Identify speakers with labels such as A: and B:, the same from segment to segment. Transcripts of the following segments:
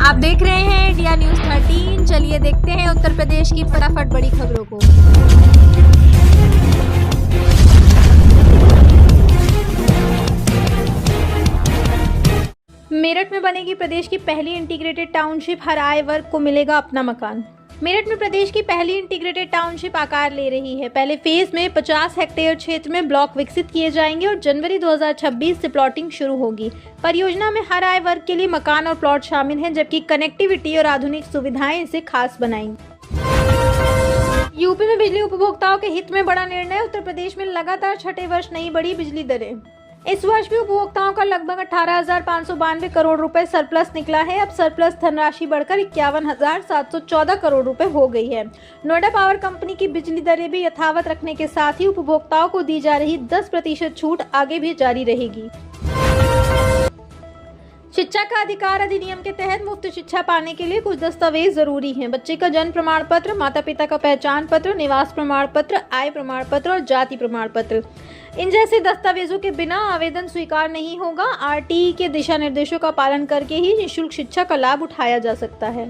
A: आप देख रहे हैं इंडिया न्यूज 13। चलिए देखते हैं उत्तर प्रदेश की फटाफट बड़ी खबरों को। मेरठ में बनेगी प्रदेश की पहली इंटीग्रेटेड टाउनशिप, हर आय वर्ग को मिलेगा अपना मकान। मेरठ में प्रदेश की पहली इंटीग्रेटेड टाउनशिप आकार ले रही है। पहले फेज में 50 हेक्टेयर क्षेत्र में ब्लॉक विकसित किए जाएंगे और जनवरी 2026 से प्लॉटिंग शुरू होगी। परियोजना में हर आय वर्ग के लिए मकान और प्लॉट शामिल हैं, जबकि कनेक्टिविटी और आधुनिक सुविधाएं इसे खास बनाएंगी। यूपी में बिजली उपभोक्ताओं के हित में बड़ा निर्णय। उत्तर प्रदेश में लगातार छठे वर्ष नहीं बढ़ी बिजली दरें। इस वर्ष भी उपभोक्ताओं का लगभग 18,592 करोड़ रुपए सरप्लस निकला है। अब सरप्लस धनराशि बढ़कर 51,714 करोड़ रुपए हो गई है। नोएडा पावर कंपनी की बिजली दरें भी यथावत रखने के साथ ही उपभोक्ताओं को दी जा रही 10% छूट आगे भी जारी रहेगी। शिक्षा का अधिकार अधिनियम के तहत मुफ्त शिक्षा पाने के लिए कुछ दस्तावेज जरूरी हैं। बच्चे का जन्म प्रमाण पत्र, माता पिता का पहचान पत्र, निवास प्रमाण पत्र, आय प्रमाण पत्र और जाति प्रमाण पत्र। इन जैसे दस्तावेजों के बिना आवेदन स्वीकार नहीं होगा। आरटीई के दिशा निर्देशों का पालन करके ही निःशुल्क शिक्षा का लाभ उठाया जा सकता है।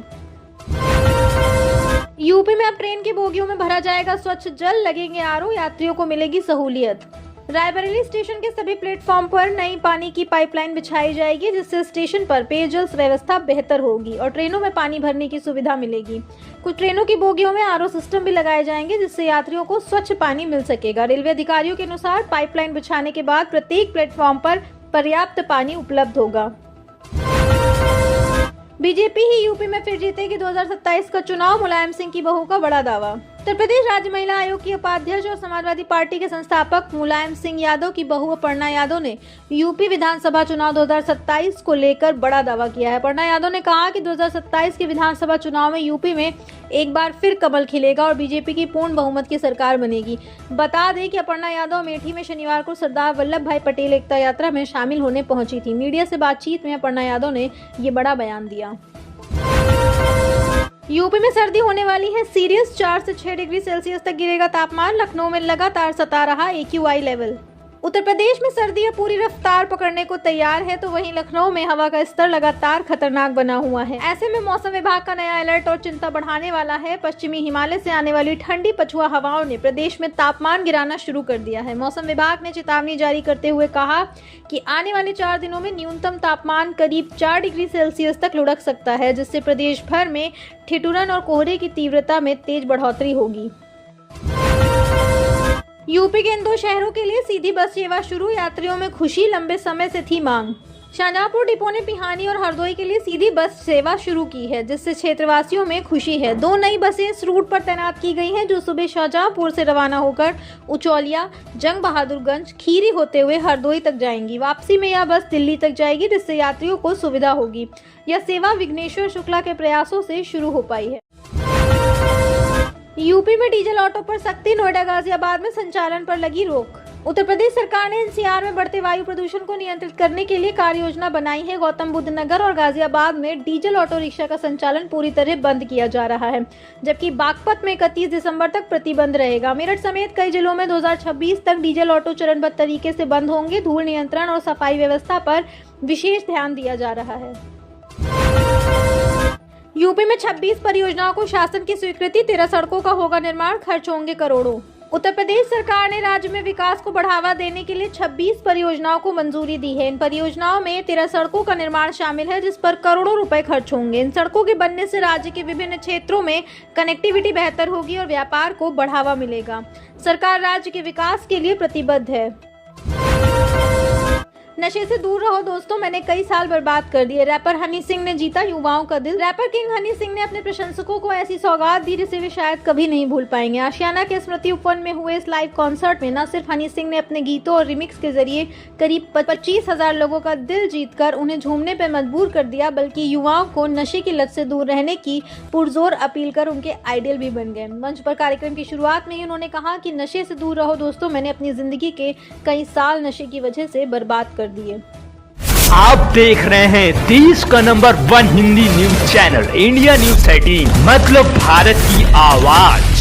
A: यूपी में अब ट्रेन की बोगियों में भरा जाएगा स्वच्छ जल, लगेंगे आरओ, यात्रियों को मिलेगी सहूलियत। रायबरेली स्टेशन के सभी प्लेटफॉर्म पर नई पानी की पाइपलाइन बिछाई जाएगी, जिससे स्टेशन पर पेयजल व्यवस्था बेहतर होगी और ट्रेनों में पानी भरने की सुविधा मिलेगी। कुछ ट्रेनों की बोगियों में आरओ सिस्टम भी लगाए जाएंगे, जिससे यात्रियों को स्वच्छ पानी मिल सकेगा। रेलवे अधिकारियों के अनुसार पाइपलाइन बिछाने के बाद प्रत्येक प्लेटफॉर्म पर पर्याप्त पानी उपलब्ध होगा। बीजेपी ही यूपी में फिर जीतेगी 2027 का चुनाव, मुलायम सिंह की बहू का बड़ा दावा। उत्तर प्रदेश राज्य महिला आयोग की उपाध्यक्ष और समाजवादी पार्टी के संस्थापक मुलायम सिंह यादव की बहू अपर्णा यादव ने यूपी विधानसभा चुनाव 2027 को लेकर बड़ा दावा किया है। अपर्णा यादव ने कहा कि 2027 के विधानसभा चुनाव में यूपी में एक बार फिर कमल खिलेगा और बीजेपी की पूर्ण बहुमत की सरकार बनेगी। बता दें कि अपर्णा यादव अमेठी में शनिवार को सरदार वल्लभ भाई पटेल एकता यात्रा में शामिल होने पहुंची थी। मीडिया से बातचीत में अपर्णा यादव ने ये बड़ा बयान दिया। यूपी में सर्दी होने वाली है सीरियस, 4 से 6 डिग्री सेल्सियस तक गिरेगा तापमान। लखनऊ में लगातार सता रहा AQI लेवल। उत्तर प्रदेश में सर्दी अब पूरी रफ्तार पकड़ने को तैयार है, तो वहीं लखनऊ में हवा का स्तर लगातार खतरनाक बना हुआ है। ऐसे में मौसम विभाग का नया अलर्ट और चिंता बढ़ाने वाला है। पश्चिमी हिमालय से आने वाली ठंडी पछुआ हवाओं ने प्रदेश में तापमान गिराना शुरू कर दिया है। मौसम विभाग ने चेतावनी जारी करते हुए कहा कि आने वाले 4 दिनों में न्यूनतम तापमान करीब 4 डिग्री सेल्सियस तक लुढ़क सकता है, जिससे प्रदेश भर में ठिठुरन और कोहरे की तीव्रता में तेज बढ़ोतरी होगी। यूपी के इन 2 शहरों के लिए सीधी बस सेवा शुरू, यात्रियों में खुशी, लंबे समय से थी मांग। शाहजहांपुर डिपो ने पिहानी और हरदोई के लिए सीधी बस सेवा शुरू की है, जिससे क्षेत्रवासियों में खुशी है। 2 नई बसें इस रूट पर तैनात की गई हैं, जो सुबह शाहजहांपुर से रवाना होकर उचौलिया, जंग बहादुरगंज, खीरी होते हुए हरदोई तक जाएंगी। वापसी में यह बस दिल्ली तक जाएगी, जिससे यात्रियों को सुविधा होगी। यह सेवा विघ्नेश्वर शुक्ला के प्रयासों से शुरू हो पाई है। यूपी में डीजल ऑटो पर सख्ती, नोएडा गाजियाबाद में संचालन पर लगी रोक। उत्तर प्रदेश सरकार ने NCR में बढ़ते वायु प्रदूषण को नियंत्रित करने के लिए कार्य योजना बनाई है। गौतम बुद्ध नगर और गाजियाबाद में डीजल ऑटो रिक्शा का संचालन पूरी तरह बंद किया जा रहा है, जबकि बागपत में 31 दिसंबर तक प्रतिबंध रहेगा। मेरठ समेत कई जिलों में 2026 तक डीजल ऑटो चरणबद्ध तरीके से बंद होंगे। धूल नियंत्रण और सफाई व्यवस्था पर विशेष ध्यान दिया जा रहा है। यूपी में 26 परियोजनाओं को शासन की स्वीकृति, 13 सड़कों का होगा निर्माण, खर्च होंगे करोड़ों। उत्तर प्रदेश सरकार ने राज्य में विकास को बढ़ावा देने के लिए 26 परियोजनाओं को मंजूरी दी है। इन परियोजनाओं में 13 सड़कों का निर्माण शामिल है, जिस पर करोड़ों रुपए खर्च होंगे। इन सड़कों के बनने से राज्य के विभिन्न क्षेत्रों में कनेक्टिविटी बेहतर होगी और व्यापार को बढ़ावा मिलेगा। सरकार राज्य के विकास के लिए प्रतिबद्ध है। नशे से दूर रहो दोस्तों, मैंने कई साल बर्बाद कर दिए। रैपर हनी सिंह ने जीता युवाओं का दिल। रैपर किंग हनी सिंह ने अपने प्रशंसकों को ऐसी सौगात दी जिसे वे शायद कभी नहीं भूल पाएंगे। आशियाना के स्मृति उपवन में हुए इस लाइव कॉन्सर्ट में न सिर्फ हनी सिंह ने अपने गीतों और रिमिक्स के जरिए करीब 25,000 लोगों का दिल जीतकर उन्हें झूमने पर मजबूर कर दिया, बल्कि युवाओं को नशे की लत से दूर रहने की पुरजोर अपील कर उनके आइडियल भी बन गए। मंच पर कार्यक्रम की शुरुआत में ही उन्होंने कहा कि नशे से दूर रहो दोस्तों, मैंने अपनी जिंदगी के कई साल नशे की वजह से बर्बाद कर दिए।
B: आप देख रहे हैं देश का number 1 Hindi news channel India news 13, मतलब भारत की आवाज।